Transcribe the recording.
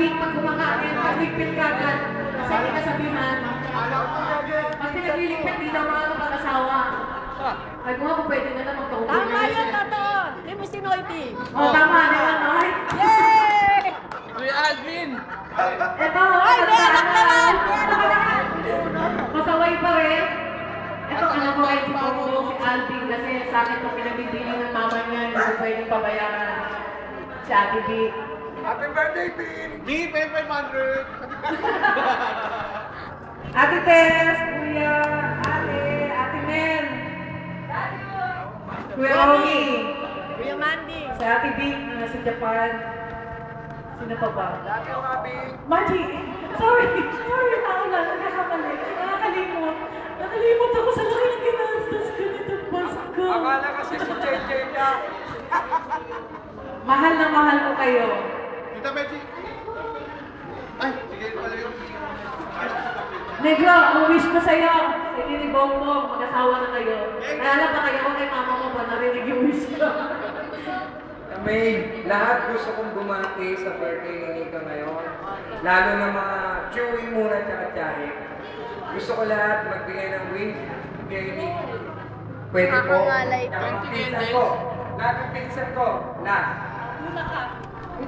Bing, pag kumakain, pagligpit ka agad. Kasi hindi kasabihan. Pag pinagliligpit, di daw mga mag-asawa. Ay, kung ako pwede na lang magkaupo. Tama yun, totoo. Di mo sinoyti. Oh, tama, di ba, no? Yay! Kuya Alvin! Ito, Ay, may anak naman! May anak naman! masaway pa rin. Ito, alam ko kayo si Bongbong, si Alvin, kasi sa akin itong pinagbibili ng mama niya, hindi ko pwedeng pabayaran. Si Ate B. Happy birthday, Pin! Me, pay 500! Ate Tess, Kuya, Ate Mel. Kuya Omi. Kuya Mandy. Si Ate B, na nasa Japan. Sino pa ba? Dati yung happy! Maji! Sorry! Sorry, ako lang. Nagkakamali. Nakakalimot. Nakalimot ako sa laki ng ginastos ko nitong Pasko. Akala kasi si JJ niya. Mahal na mahal ko kayo. Tita Betty! Ay, sige pala yung... Negro, ang wish ko sa'yo, hindi ni Bongbong, mag-asawa na kayo. Naalala pa kayo kay mama mo pa narinig yung wish ko. May lahat gusto kong bumati sa birthday ni Nika ngayon. Lalo na mga chewy muna tsaka tiyahe. Gusto ko lahat magbigay ng wish kay Nick. Pwede po. Makakangalay. Tsaka mga pinsan ko. Lahat ng pinsan ko. Lahat. Muna ka.